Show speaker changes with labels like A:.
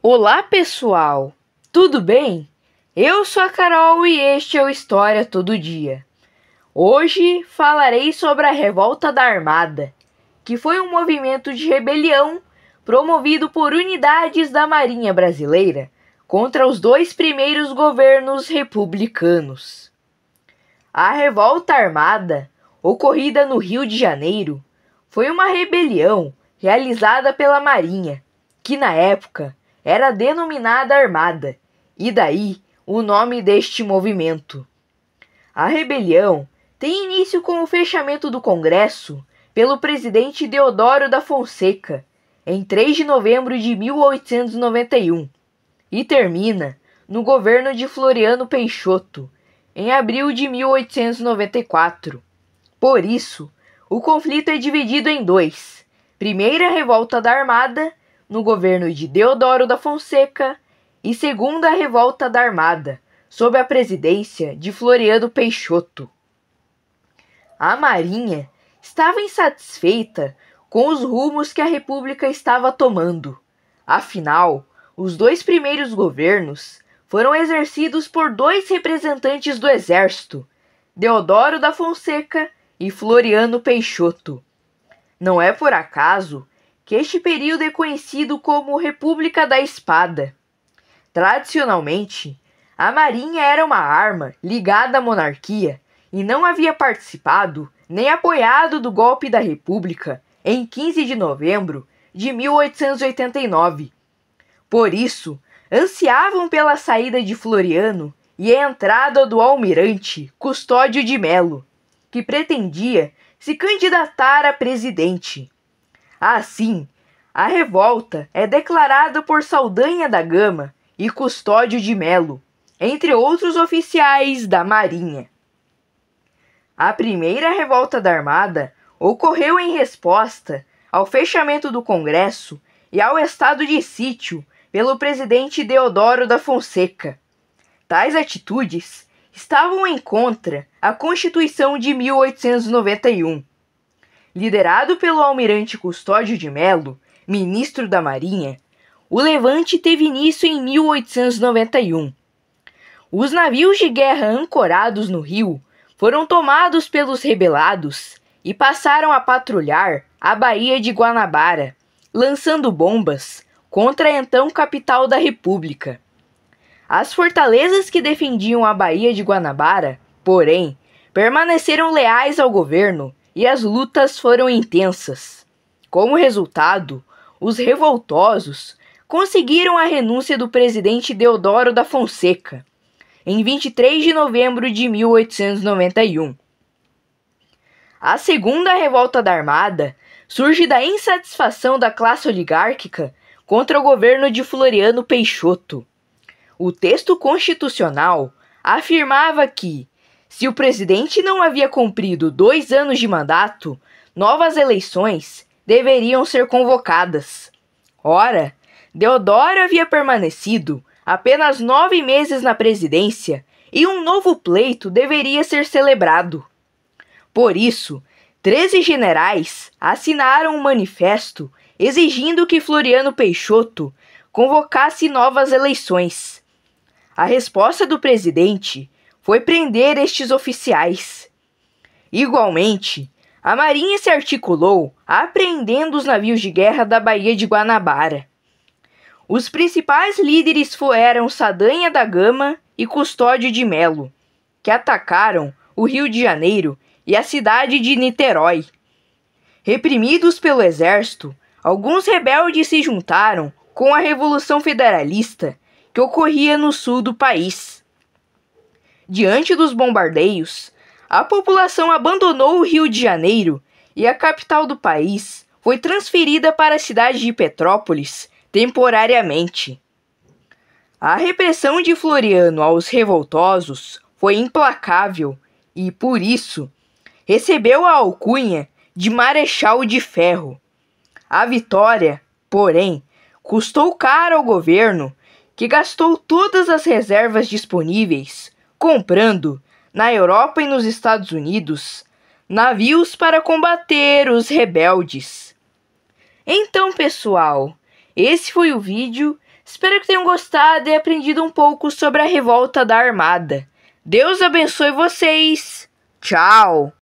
A: Olá pessoal, tudo bem? Eu sou a Carol e este é o História Todo Dia. Hoje falarei sobre a Revolta da Armada, que foi um movimento de rebelião promovido por unidades da Marinha Brasileira contra os dois primeiros governos republicanos. A Revolta Armada, ocorrida no Rio de Janeiro, foi uma rebelião realizada pela Marinha, que na época era denominada Armada, e daí o nome deste movimento. A rebelião tem início com o fechamento do Congresso pelo presidente Deodoro da Fonseca, em 3 de novembro de 1891, e termina no governo de Floriano Peixoto, em abril de 1894. Por isso, o conflito é dividido em dois: primeira revolta da Armada, no governo de Deodoro da Fonseca, e segunda revolta da Armada, sob a presidência de Floriano Peixoto. A Marinha estava insatisfeita com os rumos que a República estava tomando. Afinal, os dois primeiros governos foram exercidos por dois representantes do Exército, Deodoro da Fonseca e Floriano Peixoto. Não é por acaso que este período é conhecido como República da Espada. Tradicionalmente, a Marinha era uma arma ligada à monarquia e não havia participado nem apoiado do golpe da República em 15 de novembro de 1889. Por isso, ansiavam pela saída de Floriano e a entrada do almirante Custódio de Melo, que pretendia se candidatar a presidente. Assim, a revolta é declarada por Saldanha da Gama e Custódio de Melo, entre outros oficiais da Marinha. A primeira revolta da Armada ocorreu em resposta ao fechamento do Congresso e ao estado de sítio pelo presidente Deodoro da Fonseca. Tais atitudes estavam em contra à Constituição de 1891. Liderado pelo almirante Custódio de Melo, ministro da Marinha, o levante teve início em 1891. Os navios de guerra ancorados no rio foram tomados pelos rebelados e passaram a patrulhar a Baía de Guanabara, lançando bombas contra a então capital da República. As fortalezas que defendiam a Baía de Guanabara, porém, permaneceram leais ao governo e as lutas foram intensas. Como resultado, os revoltosos conseguiram a renúncia do presidente Deodoro da Fonseca, em 23 de novembro de 1891. A segunda revolta da Armada surge da insatisfação da classe oligárquica contra o governo de Floriano Peixoto. O texto constitucional afirmava que, se o presidente não havia cumprido 2 anos de mandato, novas eleições deveriam ser convocadas. Ora, Deodoro havia permanecido apenas 9 meses na presidência e um novo pleito deveria ser celebrado. Por isso, 13 generais assinaram um manifesto exigindo que Floriano Peixoto convocasse novas eleições. A resposta do presidente foi prender estes oficiais. Igualmente, a Marinha se articulou apreendendo os navios de guerra da Baía de Guanabara. Os principais líderes eram Saldanha da Gama e Custódio de Melo, que atacaram o Rio de Janeiro e a cidade de Niterói. Reprimidos pelo exército, alguns rebeldes se juntaram com a Revolução Federalista que ocorria no sul do país. Diante dos bombardeios, a população abandonou o Rio de Janeiro e a capital do país foi transferida para a cidade de Petrópolis temporariamente. A repressão de Floriano aos revoltosos foi implacável e, por isso, recebeu a alcunha de Marechal de Ferro. A vitória, porém, custou caro ao governo, que gastou todas as reservas disponíveis comprando, na Europa e nos Estados Unidos, navios para combater os rebeldes. Então, pessoal, esse foi o vídeo. Espero que tenham gostado e aprendido um pouco sobre a revolta da Armada. Deus abençoe vocês. Tchau!